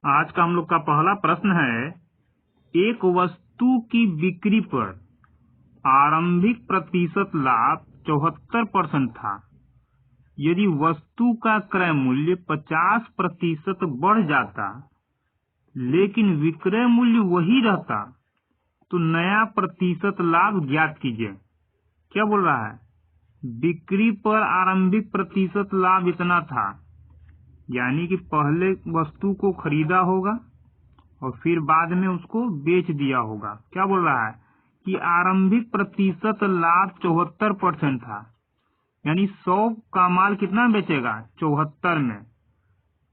आज का हम लोग का पहला प्रश्न है, एक वस्तु की बिक्री पर आरंभिक प्रतिशत लाभ 74% था। यदि वस्तु का क्रय मूल्य 50% बढ़ जाता लेकिन विक्रय मूल्य वही रहता तो नया प्रतिशत लाभ ज्ञात कीजिए। क्या बोल रहा है? बिक्री पर आरंभिक प्रतिशत लाभ इतना था, यानी कि पहले वस्तु को खरीदा होगा और फिर बाद में उसको बेच दिया होगा। क्या बोल रहा है कि आरंभिक प्रतिशत लाभ 74% था, यानी 100 का माल कितना बेचेगा? 74 में।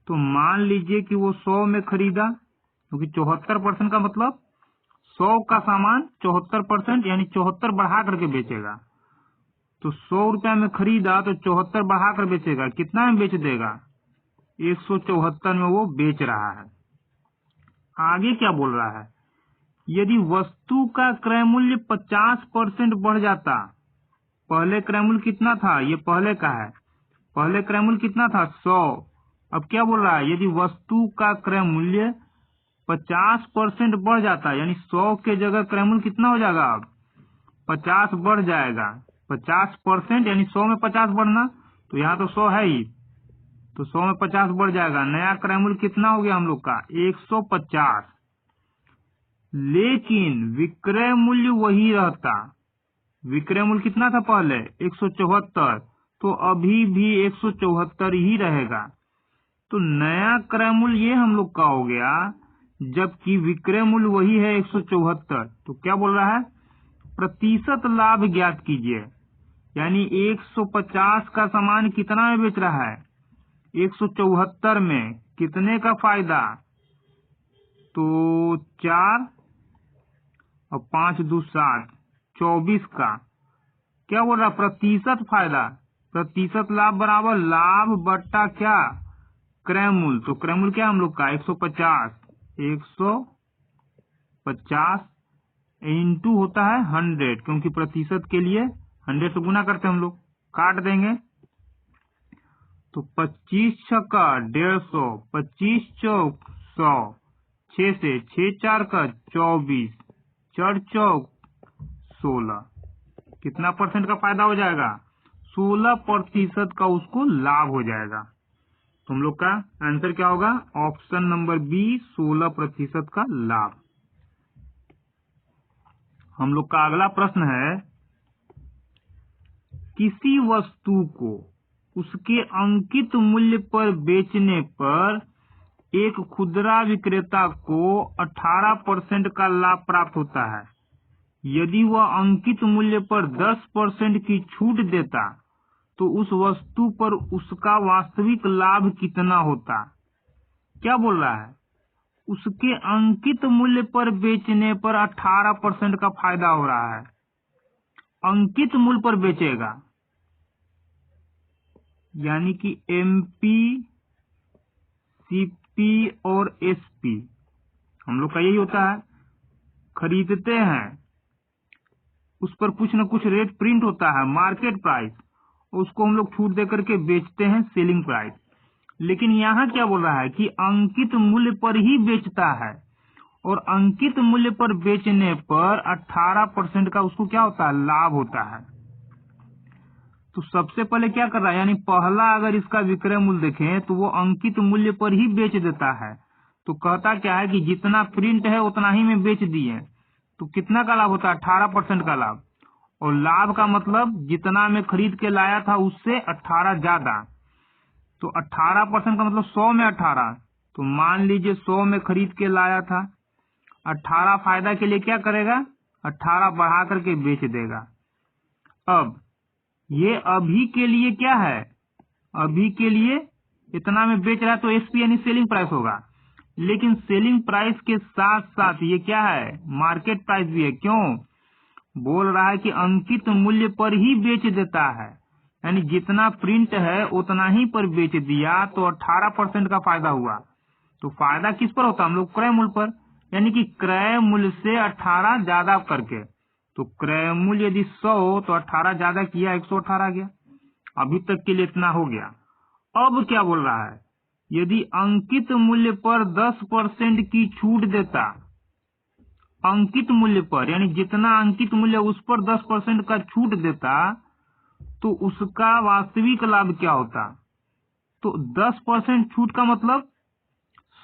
तो मान लीजिए कि वो 100 में खरीदा, क्योंकि 74% का मतलब 100 का सामान 74% यानी 74 बढ़ा करके बेचेगा। तो 100 रुपया में खरीदा तो 74 बढ़ा कर बेचेगा। कितना में बेच देगा? 174 में वो बेच रहा है। आगे क्या बोल रहा है? यदि वस्तु का क्रय मूल्य 50% बढ़ जाता। पहले क्रय मूल्य कितना था? ये पहले का है। पहले क्रय मूल्य कितना था? 100। अब क्या बोल रहा है? यदि वस्तु का क्रय मूल्य 50% बढ़ जाता, यानी 100 के जगह क्रय मूल्य कितना हो जाएगा? अब 50 बढ़ जाएगा। 50% यानी 100 में 50 बढ़ना, तो यहाँ तो 100 है ही, तो 100 में 50 बढ़ जाएगा। नया क्रय मूल्य कितना हो गया हम लोग का? 150। लेकिन विक्रय मूल्य वही रहता। विक्रय मूल्य कितना था पहले? 174। तो अभी भी 174 ही रहेगा। तो नया क्रय मूल्य ये हम लोग का हो गया, जबकि विक्रय मूल्य वही है 174। तो क्या बोल रहा है? प्रतिशत लाभ ज्ञात कीजिए। यानी 150 का सामान कितना में बेच रहा है? 174 में। कितने का फायदा? तो 4 और 5 2 7, 24 का। क्या बोल रहा? प्रतिशत फायदा। प्रतिशत लाभ बराबर लाभ बट्टा क्या? क्रय मूल्य। तो क्रय मूल्य क्या हम लोग का? 150। 150 इंटू होता है 100, क्योंकि प्रतिशत के लिए 100 से गुना करते हैं हम लोग। काट देंगे तो 25 छक्का 150, 25 चौक 100, 6 से 6 4 का 24, 4 चौक 16। कितना परसेंट का फायदा हो जाएगा? 16% का उसको लाभ हो जाएगा। तुम लोग का आंसर क्या होगा? ऑप्शन नंबर बी, 16% का लाभ। हम लोग का अगला प्रश्न है, किसी वस्तु को उसके अंकित मूल्य पर बेचने पर एक खुदरा विक्रेता को 18% का लाभ प्राप्त होता है। यदि वह अंकित मूल्य पर 10% की छूट देता तो उस वस्तु पर उसका वास्तविक लाभ कितना होता? क्या बोल रहा है? उसके अंकित मूल्य पर बेचने पर 18% का फायदा हो रहा है। अंकित मूल्य पर बेचेगा, यानी कि एमपी, सीपी और एसपी हम लोग का यही होता है। खरीदते हैं, उस पर कुछ न कुछ रेट प्रिंट होता है, मार्केट प्राइस, उसको हम लोग छूट दे करके बेचते हैं, सेलिंग प्राइस। लेकिन यहाँ क्या बोल रहा है कि अंकित मूल्य पर ही बेचता है, और अंकित मूल्य पर बेचने पर 18% का उसको क्या होता है? लाभ होता है। तो सबसे पहले क्या कर रहा है? यानी पहला अगर इसका विक्रय मूल्य देखें तो वो अंकित मूल्य पर ही बेच देता है। तो कहता क्या है कि जितना प्रिंट है उतना ही में बेच दिए, तो कितना का लाभ होता है? 18% का लाभ। और लाभ का मतलब जितना में खरीद के लाया था उससे 18 ज्यादा। तो 18% का मतलब 100 में 18। तो मान लीजिए 100 में खरीद के लाया था, 18 फायदा के लिए क्या करेगा? 18 बढ़ा करके बेच देगा। अब ये अभी के लिए क्या है? अभी के लिए इतना में बेच रहा है, तो एसपी यानी सेलिंग प्राइस होगा। लेकिन सेलिंग प्राइस के साथ साथ ये क्या है? मार्केट प्राइस भी है। क्यों? बोल रहा है कि अंकित मूल्य पर ही बेच देता है, यानी जितना प्रिंट है उतना ही पर बेच दिया, तो 18% का फायदा हुआ। तो फायदा किस पर होता? हम लोग क्रय मूल्य पर, यानी कि क्रय मूल्य से 18 ज्यादा करके। तो क्रय मूल्य यदि 100 तो 18 ज्यादा किया, 118 गया। अभी तक के लिए इतना हो गया। अब क्या बोल रहा है? यदि अंकित मूल्य पर 10% की छूट देता, अंकित मूल्य पर यानी जितना अंकित मूल्य उस पर 10% का छूट देता, तो उसका वास्तविक लाभ क्या होता? तो 10% छूट का मतलब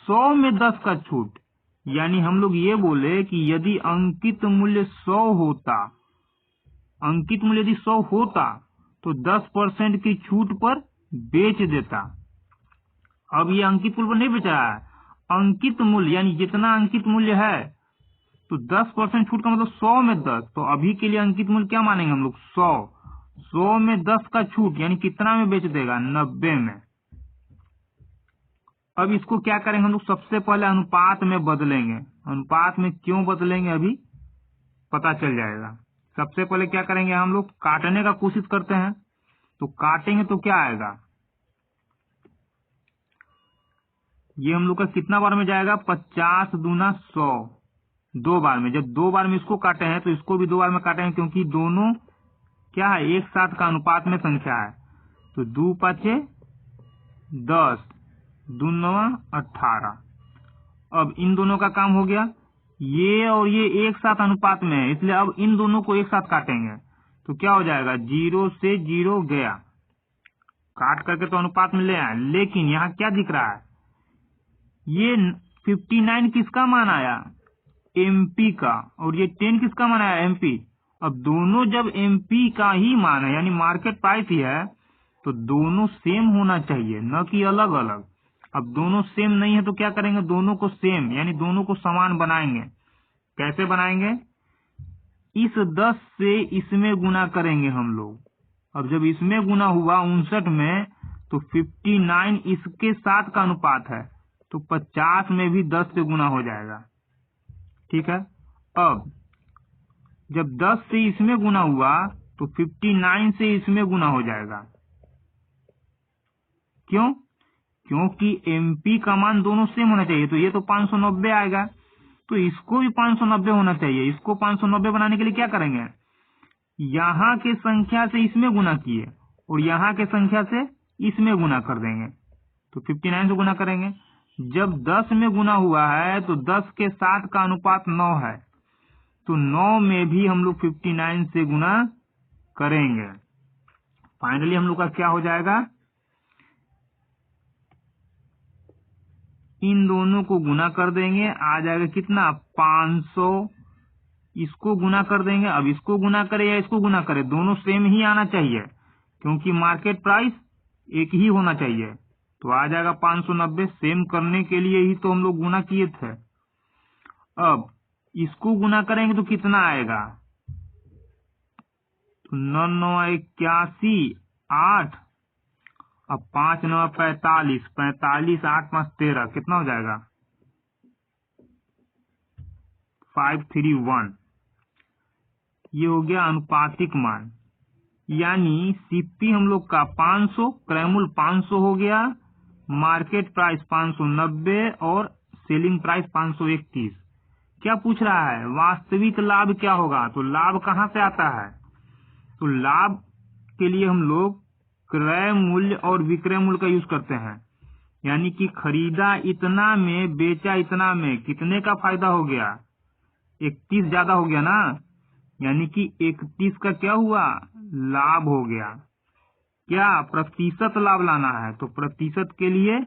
100 में 10 का छूट, यानी हम लोग ये बोले कि यदि अंकित मूल्य 100 होता, अंकित मूल्य यदि 100 होता तो 10% की छूट पर बेच देता। अब ये अंकित मूल्य पर नहीं बेच रहा है, अंकित मूल्य यानी जितना अंकित मूल्य है, तो 10% छूट का मतलब 100 में 10, तो अभी के लिए अंकित मूल्य क्या मानेंगे हम लोग? 100 में 10 का छूट यानी कितना में बेच देगा? 90 में। अब इसको क्या करेंगे हम लोग? सबसे पहले अनुपात में बदलेंगे। अनुपात में क्यों बदलेंगे अभी पता चल जाएगा। सबसे पहले क्या करेंगे हम लोग? काटने का कोशिश करते हैं। तो काटेंगे तो क्या आएगा? ये हम लोग का कितना बार में जाएगा? 50 दूना 100, 2 बार में। जब 2 बार में इसको काटे हैं तो इसको भी 2 बार में काटेंगे, क्योंकि दोनों क्या है? एक साथ का अनुपात में संख्या है। तो 2 5 10, 2 9 18। अब इन दोनों का काम हो गया। ये और ये एक साथ अनुपात में है, इसलिए अब इन दोनों को एक साथ काटेंगे तो क्या हो जाएगा? 0 से 0 गया, काट करके तो अनुपात में ले आए। लेकिन यहाँ क्या दिख रहा है? ये 59 किसका मान आया? एमपी का। और ये 10 किसका मान आया? एमपी। अब दोनों जब एमपी का ही मान है यानी मार्केट प्राइस ही है, तो दोनों सेम होना चाहिए, न कि अलग अलग। अब दोनों सेम नहीं है तो क्या करेंगे? दोनों को सेम यानी दोनों को समान बनाएंगे। कैसे बनाएंगे? इस 10 से इसमें गुना करेंगे हम लोग। अब जब इसमें गुना हुआ 59 में, तो 59 इसके साथ का अनुपात है, तो 50 में भी 10 से गुना हो जाएगा। ठीक है। अब जब 10 से इसमें गुना हुआ तो 59 से इसमें गुना हो जाएगा। क्यों? क्योंकि एमपी का मान दोनों सेम होना चाहिए। तो ये तो 590 आएगा, तो इसको भी 590 होना चाहिए। इसको 590 बनाने के लिए क्या करेंगे? यहाँ के संख्या से इसमें गुना किए और यहाँ के संख्या से इसमें गुना कर देंगे, तो 59 से गुना करेंगे। जब 10 में गुना हुआ है तो 10 के साथ का अनुपात 9 है, तो 9 में भी हम लोग 59 से गुना करेंगे। फाइनली हम लोग का क्या हो जाएगा? इन दोनों को गुना कर देंगे, आ जाएगा कितना? 500। इसको गुना कर देंगे। अब इसको गुना करें या इसको गुना करें, दोनों सेम ही आना चाहिए, क्योंकि मार्केट प्राइस एक ही होना चाहिए। तो आ जाएगा 590। सेम करने के लिए ही तो हम लोग गुना किए थे। अब इसको गुना करेंगे तो कितना आएगा? तो 9 9 81, 8। अब 5 9 45, 45 8 5 13, कितना हो जाएगा? 531। ये हो गया अनुपातिक मान, यानी सीपी हम लोग का 500, क्रयमूल्य 500 हो गया, मार्केट प्राइस 590 और सेलिंग प्राइस 531। क्या पूछ रहा है? वास्तविक लाभ क्या होगा? तो लाभ कहाँ से आता है? तो लाभ के लिए हम लोग क्रय मूल्य और विक्रय मूल्य का यूज करते हैं, यानी कि खरीदा इतना में, बेचा इतना में, कितने का फायदा हो गया? 31 ज्यादा हो गया ना, यानी कि 31 का क्या हुआ? लाभ हो गया। क्या प्रतिशत लाभ लाना है? तो प्रतिशत के लिए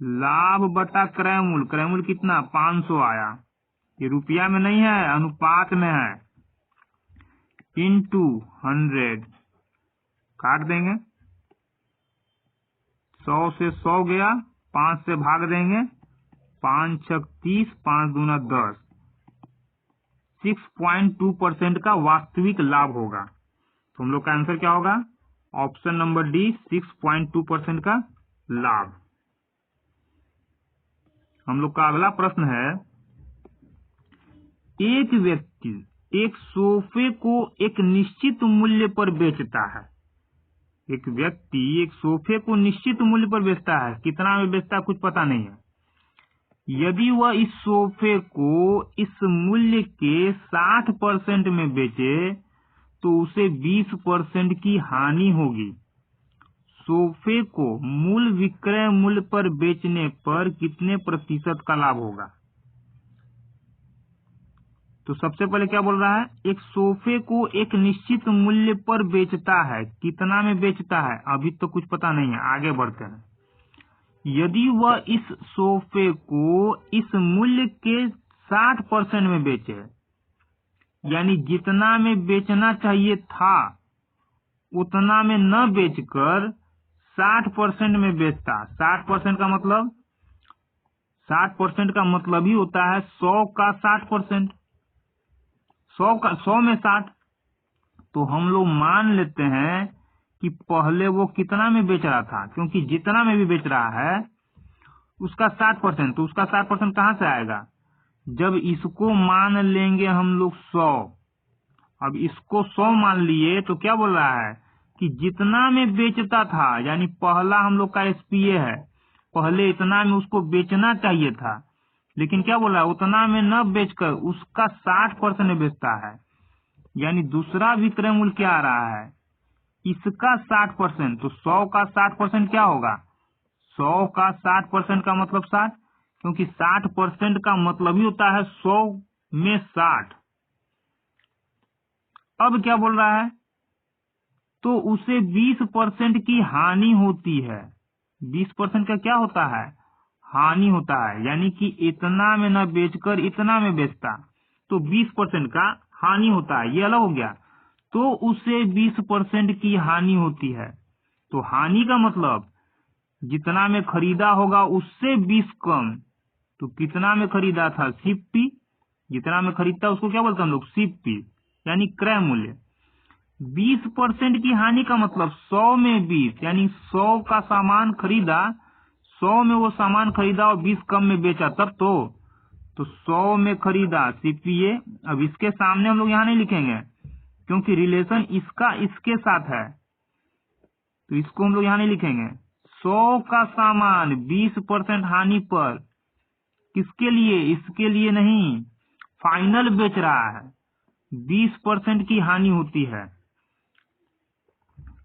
लाभ बटा क्रय मूल्य। क्रय मूल्य कितना? 500 आया। ये रुपया में नहीं है, अनुपात में है। इंटू 100, काट देंगे। 100 से 100 गया, 5 से भाग देंगे, 5 6 30, 5 दूना 10। 6.2% का वास्तविक लाभ होगा। तो हम लोग का आंसर क्या होगा? ऑप्शन नंबर डी, 6.2% का लाभ। हम लोग का अगला प्रश्न है, एक व्यक्ति एक सोफे को एक निश्चित मूल्य पर बेचता है। एक व्यक्ति एक सोफे को निश्चित मूल्य पर बेचता है, कितना में बेचता है कुछ पता नहीं है। यदि वह इस सोफे को इस मूल्य के 60% में बेचे तो उसे 20% की हानि होगी। सोफे को मूल विक्रय मूल्य पर बेचने पर कितने प्रतिशत का लाभ होगा। तो सबसे पहले क्या बोल रहा है, एक सोफे को एक निश्चित मूल्य पर बेचता है, कितना में बेचता है अभी तो कुछ पता नहीं है, आगे बढ़ते हैं। यदि वह इस सोफे को इस मूल्य के 60% में बेचे, यानी जितना में बेचना चाहिए था उतना में न बेचकर 60% में बेचता। 60% का मतलब 60% का मतलब ही होता है 100 का 60%, 100 में 60। तो हम लोग मान लेते हैं कि पहले वो कितना में बेच रहा था, क्योंकि जितना में भी बेच रहा है उसका 60%, तो उसका 60% कहाँ से आएगा, जब इसको मान लेंगे हम लोग 100। अब इसको 100 मान लिए तो क्या बोल रहा है कि जितना में बेचता था, यानी पहला हम लोग का एसपीए है, पहले इतना में उसको बेचना चाहिए था, लेकिन क्या बोला उतना में न बेचकर उसका 60% में बेचता है, यानी दूसरा विक्रय मूल्य क्या आ रहा है, इसका 60%। तो 100 का 60% क्या होगा, 100 का 60% का मतलब 60, क्योंकि 60% का मतलब ही होता है 100 में 60। अब क्या बोल रहा है, तो उसे 20% की हानि होती है। 20% का क्या होता है, हानि होता है, यानी कि इतना में न बेचकर इतना में बेचता, तो 20% का हानि होता है, ये अलग हो गया। तो उसे 20% की हानि होती है। तो हानि का मतलब जितना में खरीदा होगा उससे 20 कम। तो कितना में खरीदा था, सीपी, जितना में खरीदता उसको क्या बोलते हैं हम लोग, सीपी, यानी क्रय मूल्य। 20% की हानि का मतलब 100 में 20, यानी 100 का सामान खरीदा, 100 में वो सामान खरीदा और 20 कम में बेचा, तब तो 100 में खरीदा सीपीए। अब इसके सामने हम लोग यहाँ नहीं लिखेंगे क्योंकि रिलेशन इसका इसके साथ है, तो इसको हम लोग यहाँ नहीं लिखेंगे। 100 का सामान 20% हानि पर, किसके लिए, इसके लिए नहीं, फाइनल बेच रहा है, 20% की हानि होती है।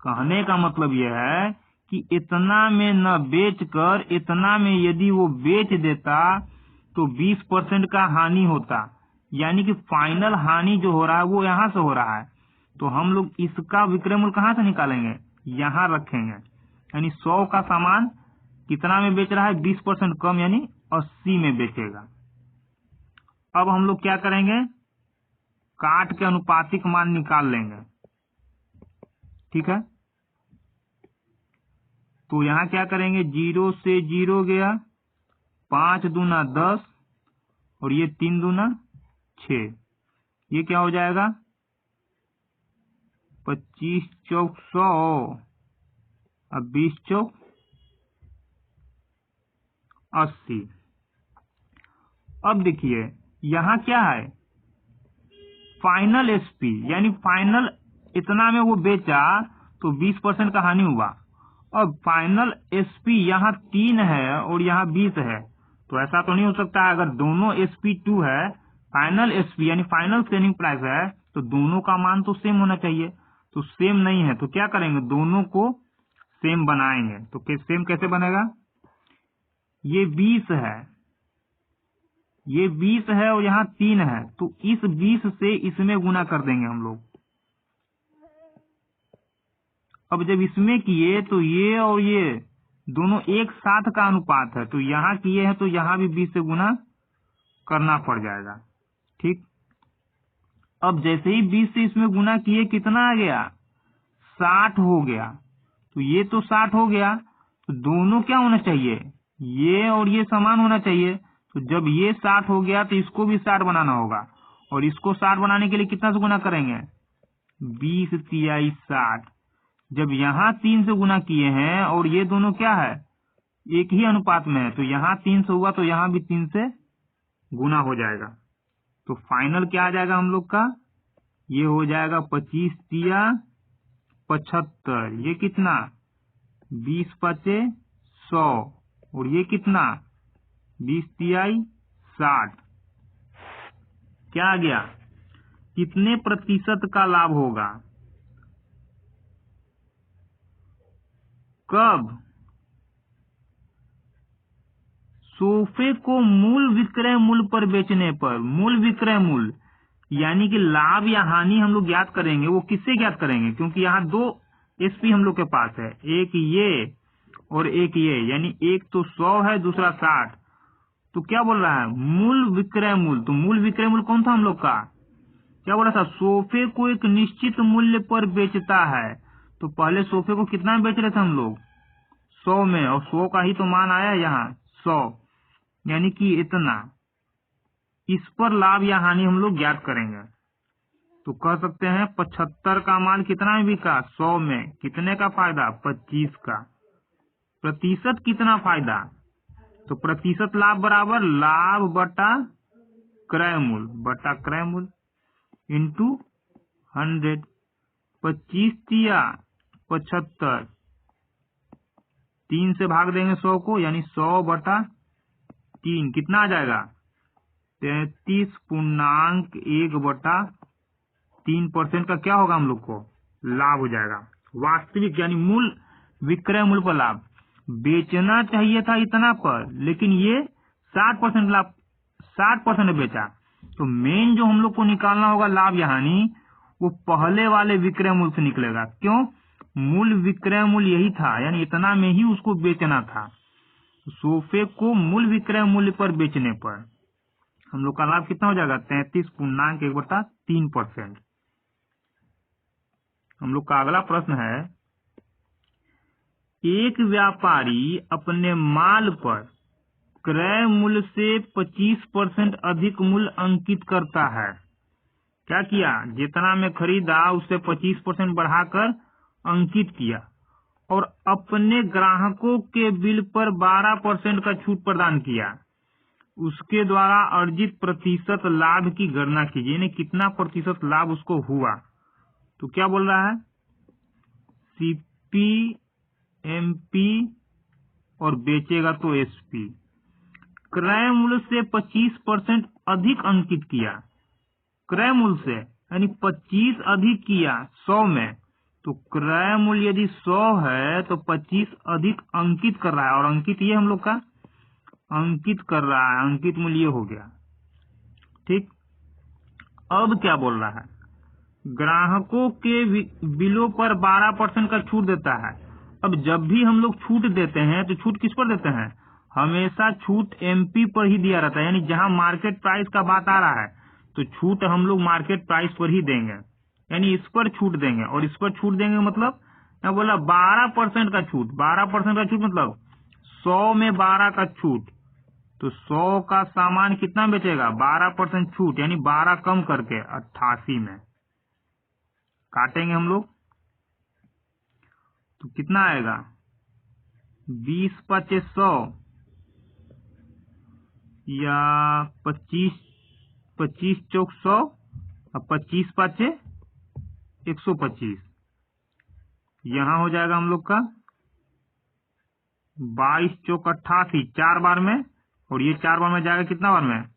कहने का मतलब यह है कि इतना में न बेचकर इतना में यदि वो बेच देता तो 20% का हानि होता, यानी कि फाइनल हानि जो हो रहा है वो यहाँ से हो रहा है। तो हम लोग इसका विक्रय मूल्य कहाँ से निकालेंगे, यहाँ रखेंगे, यानी 100 का सामान कितना में बेच रहा है, 20% कम, यानी 80 में बेचेगा। अब हम लोग क्या करेंगे, काट के अनुपातिक मान निकाल लेंगे, ठीक है। तो यहाँ क्या करेंगे, 0 से 0 गया, 5 दूना 10 और ये 3 दूना 6, ये क्या हो जाएगा, 25 चौक 100, अब 20 चौक 80। अब देखिए यहाँ क्या है, फाइनल एसपी, यानी फाइनल इतना में वो बेचा तो 20% का हानि हुआ। अब फाइनल एसपी यहाँ 3 है और यहाँ 20 है, तो ऐसा तो नहीं हो सकता है, अगर दोनों एसपी 2 है, फाइनल एसपी यानी फाइनल सेलिंग प्राइस है, तो दोनों का मान तो सेम होना चाहिए। तो सेम नहीं है तो क्या करेंगे, दोनों को सेम बनाएंगे। तो सेम कैसे बनेगा, ये 20 है, ये 20 है और यहाँ 3 है, तो इस 20 से इसमें गुना कर देंगे हम लोग। अब जब इसमें किए तो ये और ये दोनों एक साथ का अनुपात है, तो यहाँ किए हैं तो यहाँ भी 20 से गुना करना पड़ जाएगा, ठीक। अब जैसे ही 20 से इसमें गुना किए कितना आ गया, 60 हो गया। तो ये तो 60 हो गया, तो दोनों क्या होना चाहिए, ये और ये समान होना चाहिए। तो जब ये 60 हो गया तो इसको भी 60 बनाना होगा, और इसको 60 बनाने के लिए कितना से गुना करेंगे, 20 तिहाई 60। जब यहाँ 3 से गुना किए हैं और ये दोनों क्या है, एक ही अनुपात में है, तो यहाँ 3 से हुआ तो यहाँ भी 3 से गुना हो जाएगा। तो फाइनल क्या आ जाएगा हम लोग का, ये हो जाएगा 25 तिया 75, ये कितना 20 पचे 100, और ये कितना 20 तिहाई 60। क्या आ गया, कितने प्रतिशत का लाभ होगा, कब सोफे को मूल विक्रय मूल्य पर बेचने पर। मूल विक्रय मूल्य यानी कि लाभ या हानि हम लोग ज्ञात करेंगे, वो किससे ज्ञात करेंगे, क्योंकि यहाँ दो एसपी हम लोग के पास है, एक ये और एक ये, यानी एक तो 100 है दूसरा 60। तो क्या बोल रहा है, मूल विक्रय मूल्य। तो मूल विक्रय मूल्य कौन था हम लोग का, क्या बोला था, सोफे को एक निश्चित मूल्य पर बेचता है। तो पहले सोफे को कितना में बेच रहे थे हम लोग, 100 में, और 100 का ही तो मान आया यहाँ 100, यानी कि इतना। इस पर लाभ या हानि हम लोग ज्ञात करेंगे। तो कह सकते हैं 75 का माल कितना में बिका, 100 में, कितने का फायदा, 25 का। प्रतिशत कितना फायदा, तो प्रतिशत लाभ बराबर लाभ बटा क्रय मूल्य इंटू 100। 25 तिया 75, 3 से भाग देंगे 100 को, यानी 100 बटा 3 कितना आ जाएगा, 33.1 बटा 3% का क्या होगा हम लोग को, लाभ हो जाएगा। वास्तविक यानी मूल विक्रय मूल्य पर लाभ। बेचना चाहिए था इतना पर, लेकिन ये 60% लाभ, 60% बेचा। तो मेन जो हम लोग को निकालना होगा लाभ या हानि, वो पहले वाले विक्रय मूल्य से निकलेगा। क्यों, मूल विक्रय मूल्य यही था, यानी इतना में ही उसको बेचना था। सोफे को मूल विक्रय मूल्य पर बेचने पर हम लोग का लाभ कितना हो जाएगा, 33.1 बटा 3%। हम लोग का अगला प्रश्न है, एक व्यापारी अपने माल पर क्रय मूल्य से 25% अधिक मूल्य अंकित करता है। क्या किया, जितना में खरीदा उससे 25% बढ़ाकर अंकित किया, और अपने ग्राहकों के बिल पर 12% का छूट प्रदान किया। उसके द्वारा अर्जित प्रतिशत लाभ की गणना कीजिए, यानी कितना प्रतिशत लाभ उसको हुआ। तो क्या बोल रहा है, सीपी, एमपी और बेचेगा तो एसपी। क्रय मूल्य से 25% अधिक अंकित किया, क्रय मूल्य से यानी 25 अधिक किया 100 में। तो क्रय मूल्य यदि 100 है तो 25 अधिक अंकित कर रहा है, और अंकित ये हम लोग का अंकित कर रहा है, अंकित मूल्य ये हो गया। ठीक, अब क्या बोल रहा है, ग्राहकों के बिलों पर 12% का छूट देता है। अब जब भी हम लोग छूट देते हैं तो छूट किस पर देते हैं, हमेशा छूट एमपी पर ही दिया रहता है, यानी जहां मार्केट प्राइस का बात आ रहा है तो छूट हम लोग मार्केट प्राइस पर ही देंगे, यानी इस पर छूट देंगे। और इस पर छूट देंगे मतलब मैं बोला 12% का छूट, 12% का छूट मतलब 100 में 12 का छूट। तो 100 का सामान कितना बेचेगा, 12% छूट, यानी 12 कम करके 88 में काटेंगे हम लोग। तो कितना आएगा, 20 पचे 100 या 25 चौक 100 और 25 पाँचे 125। यहां हो जाएगा हम लोग का 22 चौक 88, 4 बार में, और ये 4 बार में जाएगा कितना बार में,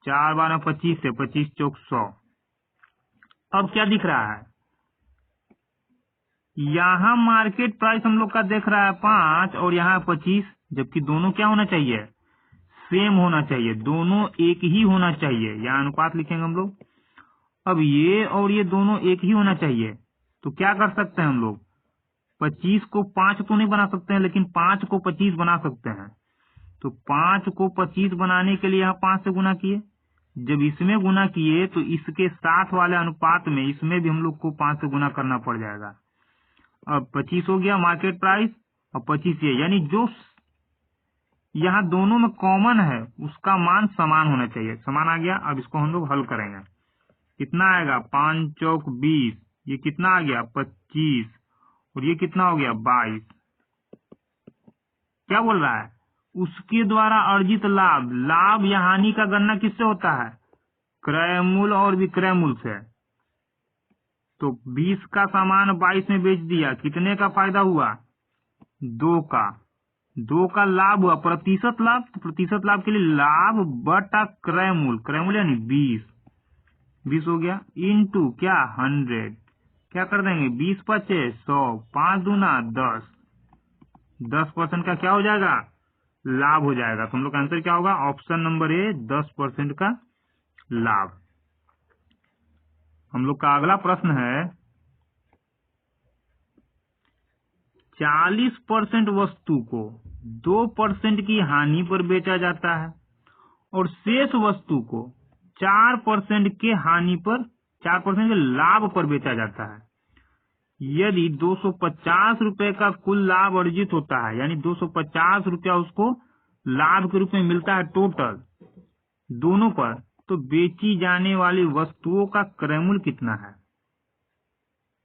4 बार में 25 से 25 चौक 100। अब क्या दिख रहा है, यहाँ मार्केट प्राइस हम लोग का देख रहा है 5 और यहाँ 25, जबकि दोनों क्या होना चाहिए, सेम होना चाहिए, दोनों एक ही होना चाहिए। यहाँ अनुपात लिखेंगे हम लोग। अब ये और ये दोनों एक ही होना चाहिए, तो क्या कर सकते हैं हम लोग, 25 को 5 तो नहीं बना सकते हैं, लेकिन 5 को 25 बना सकते हैं। तो 5 को 25 बनाने के लिए यहाँ 5 से गुना किए, जब इसमें गुना किए तो इसके साथ वाले अनुपात में इसमें भी हम लोग को 5 से गुना करना पड़ जाएगा। अब 25 हो गया मार्केट प्राइस और 25 ये, यानी जो यहाँ दोनों में कॉमन है उसका मान समान होना चाहिए। समान आ गया। अब इसको हम लोग हल करेंगे, कितना आएगा, 5 चौक 20, ये कितना आ गया 25, और ये कितना हो गया 22। क्या बोल रहा है, उसके द्वारा अर्जित लाभ, लाभ या हानि का गणना किससे होता है, क्रय मूल्य और विक्रय मूल्य से। तो 20 का सामान 22 में बेच दिया, कितने का फायदा हुआ, 2 का। 2 का लाभ हुआ, प्रतिशत लाभ, तो प्रतिशत लाभ के लिए लाभ बटा क्रय मूल्य यानी 20 हो गया, इंटू क्या 100। क्या कर देंगे, 20 पचे 100, 5 दूना 10, 10% का क्या हो जाएगा, लाभ हो जाएगा। तो हम लोग का आंसर क्या होगा, ऑप्शन नंबर ए 10% का लाभ। हम लोग का अगला प्रश्न है 40% वस्तु को 2% की हानि पर बेचा जाता है और शेष वस्तु को 4% के हानि पर 4% के लाभ पर बेचा जाता है। यदि 250 रुपए का कुल लाभ अर्जित होता है, यानी 250 रुपया उसको लाभ के रूप में मिलता है टोटल दोनों पर, तो बेची जाने वाली वस्तुओं का क्रय मूल्य कितना है।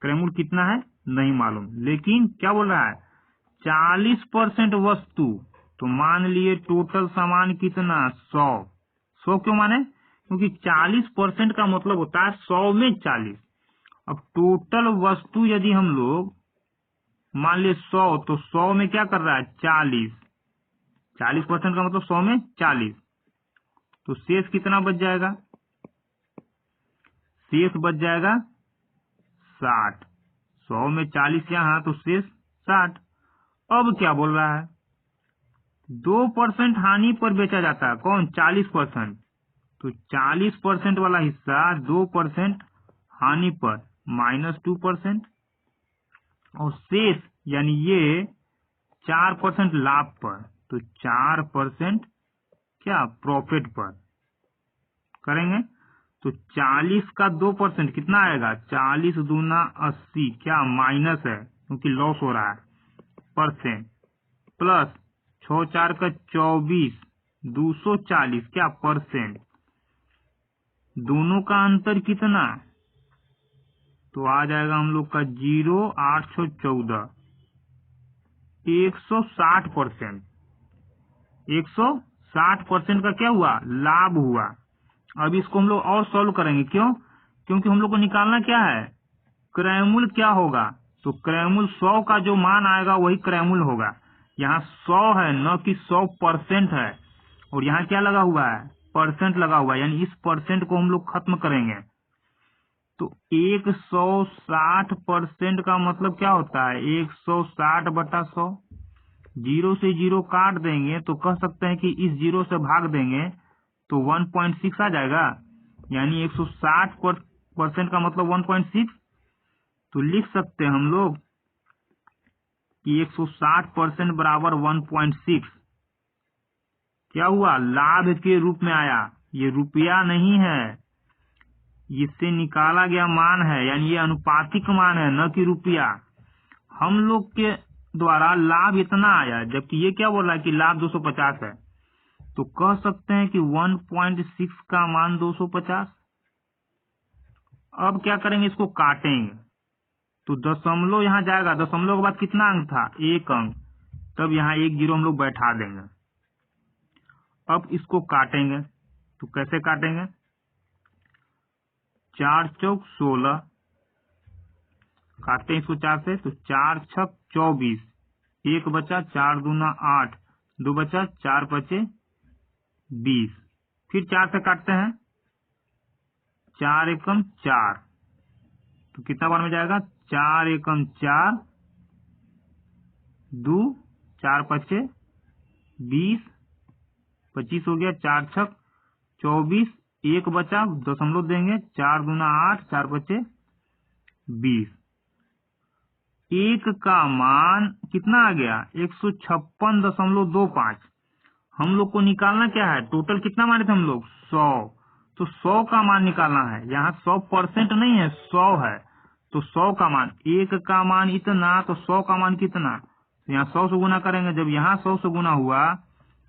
क्रय मूल्य कितना है नहीं मालूम, लेकिन क्या बोल रहा है 40% वस्तु, तो मान लिए टोटल सामान कितना 100 क्यों माने, क्योंकि 40% का मतलब होता है 100 में 40। अब टोटल वस्तु यदि हम लोग मान लिए 100, तो 100 में क्या कर रहा है 40% का मतलब 100 में 40, तो शेष कितना बच जाएगा, शेष बच जाएगा 60। 100 में 40 यहाँ, तो शेष 60। अब क्या बोल रहा है 2% हानि पर बेचा जाता है, कौन 40%, तो 40% वाला हिस्सा 2% हानि पर -2%, और शेष यानी ये 4% लाभ पर, तो 4% क्या प्रॉफिट पर करेंगे। तो 40 का 2% कितना आएगा, 40 दूना 80, क्या माइनस है क्योंकि लॉस हो रहा है, परसेंट, प्लस 6 4 का 24, 240 क्या परसेंट, दोनों का अंतर कितना, तो आ जाएगा हम लोग का 0 814, 160%। 160% का क्या हुआ, लाभ हुआ। अब इसको हम लोग और सॉल्व करेंगे, क्यों, क्योंकि हम लोग को निकालना क्या है, क्रय मूल्य क्या होगा, तो क्रय मूल्य 100 का जो मान आएगा वही क्रय मूल्य होगा। यहाँ 100 है न कि 100% है, और यहाँ क्या लगा हुआ है, परसेंट लगा हुआ है, यानी इस परसेंट को हम लोग खत्म करेंगे। तो 160% का मतलब क्या होता है 160/100, 0 से 0 काट देंगे तो कह सकते हैं कि इस 0 से भाग देंगे तो 1.6 आ जाएगा, यानी 160% का मतलब 1.6। तो लिख सकते हैं हम लोग कि 160% बराबर 1.6 क्या हुआ, लाभ के रूप में आया। ये रुपया नहीं है, इससे निकाला गया मान है, यानी ये अनुपातिक मान है न कि रुपया। हम लोग के द्वारा लाभ इतना आया, जबकि ये क्या बोल रहा है कि लाभ 250 है, तो कह सकते हैं कि 1.6 का मान 250। अब क्या करेंगे, इसको काटेंगे, तो दशमलव यहाँ जाएगा, दशमलव के बाद कितना अंक था, 1 अंक, तब यहाँ 1 0 हम लोग बैठा देंगे। अब इसको काटेंगे, तो कैसे काटेंगे, 4 चौक 16, काटते हैं इसको 4 से, तो 4 छक 24, 1 बचा, 4 दूना 8, 2 बचा, 4 पचे 20, फिर 4 से काटते हैं, 4 एकम 4, तो कितना बार में जाएगा, 4 एकम 4, 2 4 पचे 20, 25 हो गया, 4 छक 24, 1 बचा, दशमलव देंगे, 4 दूना 8, 4 पचे 20, 1 का मान कितना आ गया 156.25। हम लोग को निकालना क्या है, टोटल कितना माने थे हम लोग 100, तो 100 का मान निकालना है। यहाँ 100% नहीं है, 100 है, तो 100 का मान, 1 का मान इतना, तो 100 का मान कितना, तो यहाँ 100 से गुना करेंगे। जब यहाँ 100 से गुना हुआ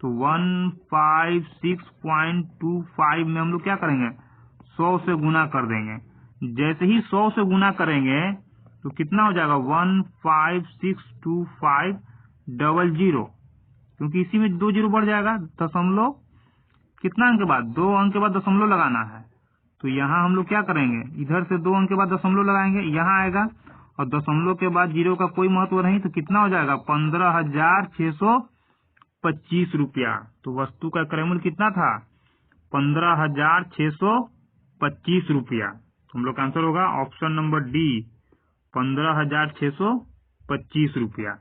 तो 156.25 में हम लोग क्या करेंगे 100 से गुना कर देंगे। जैसे ही 100 से गुना करेंगे तो कितना हो जाएगा 1562500, क्योंकि इसी में 2 0 बढ़ जाएगा, दशमलव कितना अंक के बाद 2 अंक के बाद दशमलव लगाना है। तो यहाँ हम लोग क्या करेंगे, इधर से 2 अंक के बाद दशमलव लगाएंगे, यहाँ आएगा, और दशमलव के बाद 0 का कोई महत्व नहीं, तो कितना हो जाएगा 15,625 रुपया। तो वस्तु का क्रय मूल्य कितना था 15,625 रुपया। हम लोग का आंसर होगा ऑप्शन नंबर डी 15,625 रुपया।